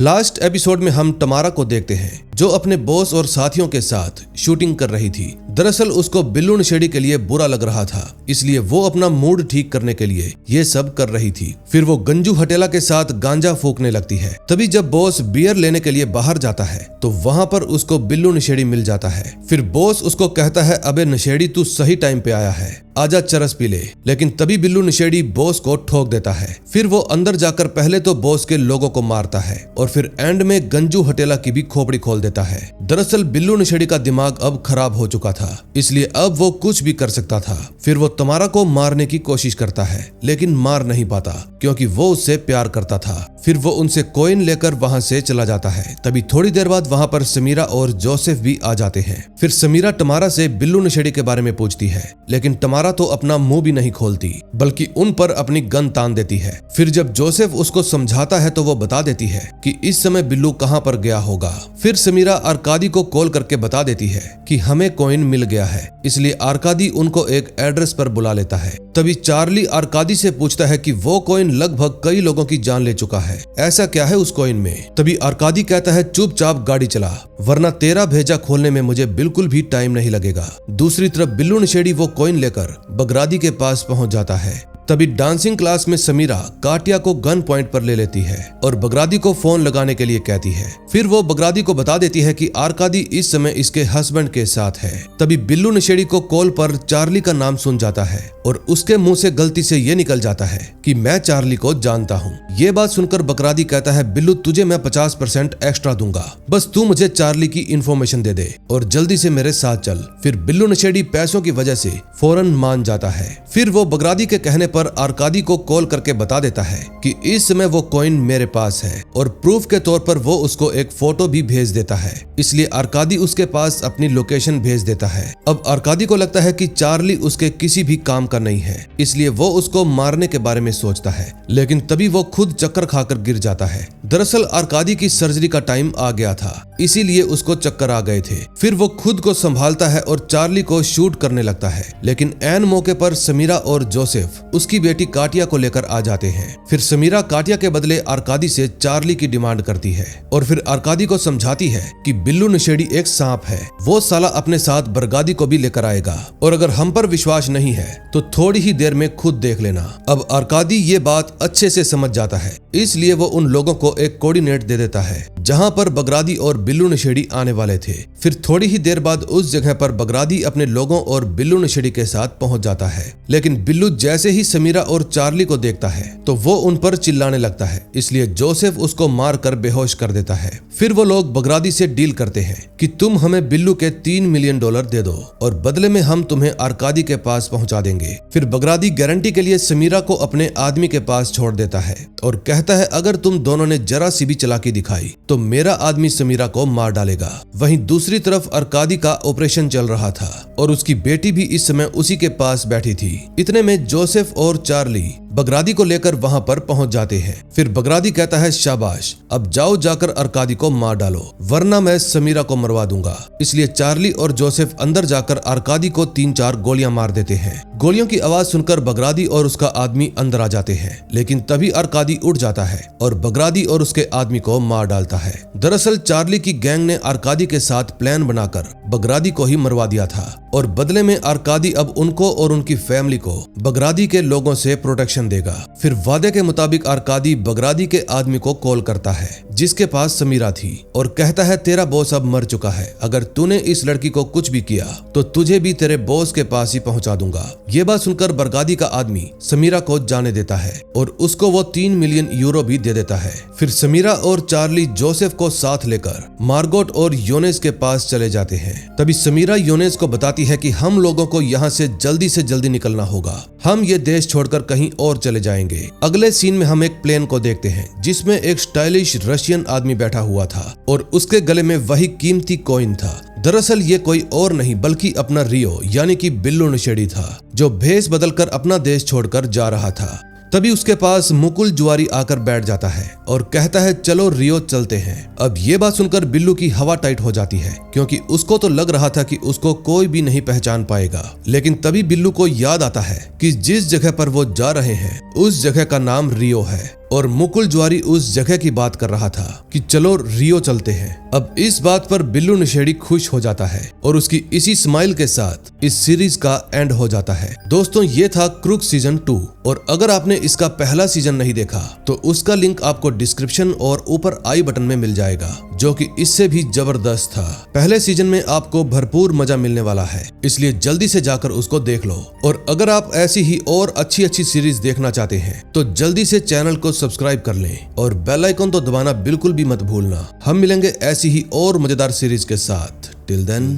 [SPEAKER 1] लास्ट एपिसोड में हम टमारा को देखते हैं जो अपने बॉस और साथियों के साथ शूटिंग कर रही थी। दरअसल उसको बिल्लू नशेड़ी के लिए बुरा लग रहा था, इसलिए वो अपना मूड ठीक करने के लिए ये सब कर रही थी। फिर वो गंजू हटेला के साथ गांजा फूकने लगती है। तभी जब बॉस बियर लेने के लिए बाहर जाता है तो वहां पर उसको बिल्लू नशेड़ी मिल जाता है। फिर बॉस उसको कहता है, अबे नशेड़ी तू सही टाइम पे आया है, आजा चरस पी ले। लेकिन तभी बिल्लू नशेड़ी बॉस को ठोक देता है। फिर वो अंदर जाकर पहले तो बॉस के लोगों को मारता है और फिर एंड में गंजू हटेला की भी खोपड़ी खोल देता है। दरअसल बिल्लू नशेड़ी का दिमाग अब खराब हो चुका था, इसलिए अब वो कुछ भी कर सकता था। फिर वो तमारा को मारने की कोशिश करता है, लेकिन मार नहीं पाता क्योंकि वो उससे प्यार करता था। फिर वो उनसे कॉइन लेकर वहां से चला जाता है। तभी थोड़ी देर बाद वहां पर समीरा और जोसेफ भी आ जाते हैं। फिर समीरा टमारा से बिल्लू नशेड़ी के बारे में पूछती है, लेकिन टमारा तो अपना मुंह भी नहीं खोलती बल्कि उन पर अपनी गन तान देती है। फिर जब जोसेफ उसको समझाता है तो वो बता देती है कि इस समय बिल्लू कहां पर गया होगा। फिर समीरा आर्कादी को कॉल करके बता देती है कि हमें कॉइन मिल गया है, इसलिए आर्कादी उनको एक एड्रेस पर बुला लेता है। तभी चार्ली आर्कादी से पूछता है कि वो कॉइन लगभग कई लोगों की जान ले चुका है, ऐसा क्या है उस कॉइन में। तभी आर्कादी कहता है, चुपचाप गाड़ी चला वरना तेरा भेजा खोलने में मुझे बिल्कुल भी टाइम नहीं लगेगा। दूसरी तरफ बिल्लू नशेड़ी वो कॉइन लेकर बगरादी के पास पहुंच जाता है। तभी डांसिंग क्लास में समीरा काटिया को गन पॉइंट पर ले लेती है और बगरादी को फोन लगाने के लिए कहती है। फिर वो बगरादी को बता देती है कि आर्कादी इस समय इसके हस्बैंड के साथ है। तभी बिल्लू नशेड़ी को कॉल पर चार्ली का नाम सुन जाता है और उसके मुंह से गलती से ये निकल जाता है कि मैं चार्ली को जानता हूँ। ये बात सुनकर बगरादी कहता है, बिल्लू तुझे मैं 50% एक्स्ट्रा दूंगा, बस तू मुझे चार्ली की इन्फॉर्मेशन दे दे और जल्दी से मेरे साथ चल। फिर बिल्लू नशेड़ी पैसों की वजह से फौरन मान जाता है। फिर वो बगरादी के कहने पर आर्कादी को कॉल करके बता देता है कि इस समय वो कॉइन मेरे पास है और प्रूफ के तौर पर वो उसको एक फोटो भी भेज देता है। इसलिए आर्कादी उसके पास अपनी लोकेशन भेज देता है। अब आर्कादी को लगता है कि चार्ली उसके किसी भी काम का नहीं है, इसलिए वो उसको मारने के बारे में सोचता है, लेकिन तभी वो खुद चक्कर खाकर गिर जाता है। दरअसल आर्कादी की सर्जरी का टाइम आ गया था, इसीलिए उसको चक्कर आ गए थे। फिर वो खुद को संभालता है और चार्ली को शूट करने लगता है, लेकिन ऐन मौके पर समीरा और जोसेफ उसकी बेटी काटिया को लेकर आ जाते हैं। फिर समीरा काटिया के बदले आर्कादी से चार्ली की डिमांड करती है और फिर आर्कादी को समझाती है कि बिल्लू नशेड़ी एक सांप है, वो साला अपने साथ बरगादी को भी लेकर आएगा और अगर हम पर विश्वास नहीं है तो थोड़ी ही देर में खुद देख लेना। अब आर्कादी ये बात अच्छे से समझ जाता है, इसलिए वो उन लोगों को एक कोऑर्डिनेट दे देता है जहां पर बगरादी और बिल्लू नशेड़ी आने वाले थे। फिर थोड़ी ही देर बाद उस जगह पर बगरादी अपने लोगों और बिल्लू नशेड़ी के साथ पहुंच जाता है, लेकिन बिल्लू जैसे ही समीरा और चार्ली को देखता है तो वो उन पर चिल्लाने लगता है, इसलिए जोसेफ उसको मार कर बेहोश कर देता है। फिर वो लोग बगरादी से डील करते हैं कि तुम हमें बिल्लू के $3 मिलियन दे दो और बदले में हम तुम्हें आर्कादी के पास पहुंचा देंगे। फिर बगरादी गारंटी के लिए समीरा को अपने आदमी के पास छोड़ देता है और कहता है, अगर तुम दोनों ने जरा सी भी चालाकी दिखाई तो मेरा आदमी समीरा को मार डालेगा। वहीं दूसरी तरफ आर्कादी का ऑपरेशन चल रहा था और उसकी बेटी भी इस समय उसी के पास बैठी थी। इतने में जोसेफ और चार्ली बगरादी को लेकर वहां पर पहुंच जाते हैं। फिर बगरादी कहता है, शाबाश, अब जाओ जाकर आर्कादी को मार डालो वरना मैं समीरा को मरवा दूंगा। इसलिए चार्ली और जोसेफ अंदर जाकर आर्कादी को 3-4 गोलियां मार देते हैं। गोलियों की आवाज सुनकर बगरादी और उसका आदमी अंदर आ जाते हैं, लेकिन तभी आर्कादी उठ जाता है और बगरादी और उसके आदमी को मार डालता है। दरअसल चार्ली की गैंग ने आर्कादी के साथ प्लान बनाकर बगरादी को ही मरवा दिया था और बदले में आर्कादी अब उनको और उनकी फैमिली को बगरादी के लोगों से प्रोटेक्शन देगा। फिर वादे के मुताबिक आर्कादी बगरादी के आदमी को कॉल करता है जिसके पास समीरा थी और कहता है तेरा बॉस अब मर चुका है, अगर तूने इस लड़की को कुछ भी किया तो तुझे भी तेरे बॉस के पास ही पहुंचा दूंगा। ये बात सुनकर बरगादी का आदमी समीरा को जाने देता है और उसको वो 3 मिलियन यूरो भी दे देता है। फिर समीरा और चार्ली जोसेफ को साथ लेकर मार्गोट और योनेस के पास चले जाते हैं। तभी समीरा योनेस को बताती है कि हम लोगों को यहाँ से जल्दी निकलना होगा, हम ये देश छोड़कर कहीं और चले जाएंगे। अगले सीन में हम एक प्लेन को देखते हैं जिसमें एक स्टाइलिश रशियन आदमी बैठा हुआ था और उसके गले में वही कीमती कॉइन था। दरअसल ये कोई और नहीं बल्कि अपना रियो यानी कि बिल्लू नशेड़ी था, जो भेष बदलकर अपना देश छोड़कर जा रहा था। तभी उसके पास मुकुल जुआरी आकर बैठ जाता है और कहता है चलो रियो चलते हैं। अब ये बात सुनकर बिल्लू की हवा टाइट हो जाती है क्योंकि उसको तो लग रहा था कि उसको कोई भी नहीं पहचान पाएगा। लेकिन तभी बिल्लू को याद आता है कि जिस जगह पर वो जा रहे हैं उस जगह का नाम रियो है और मुकुल जुआरी उस जगह की बात कर रहा था कि चलो रियो चलते हैं। अब इस बात पर बिल्लू नशेड़ी खुश हो जाता है और उसकी इसी स्माइल के साथ इस सीरीज का एंड हो जाता है। दोस्तों ये था क्रूक सीजन 2 और अगर आपने इसका पहला सीजन नहीं देखा तो उसका लिंक आपको डिस्क्रिप्शन और ऊपर आई बटन में मिल जाएगा, जो कि इससे भी जबरदस्त था। पहले सीजन में आपको भरपूर मजा मिलने वाला है, इसलिए जल्दी से जाकर उसको देख लो। और अगर आप ऐसी ही और अच्छी सीरीज देखना चाहते हैं तो जल्दी से चैनल को सब्सक्राइब कर लें और बेल आइकन तो दबाना बिल्कुल भी मत भूलना। हम मिलेंगे ऐसी ही और मजेदार सीरीज के साथ। Till then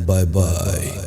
[SPEAKER 1] bye bye.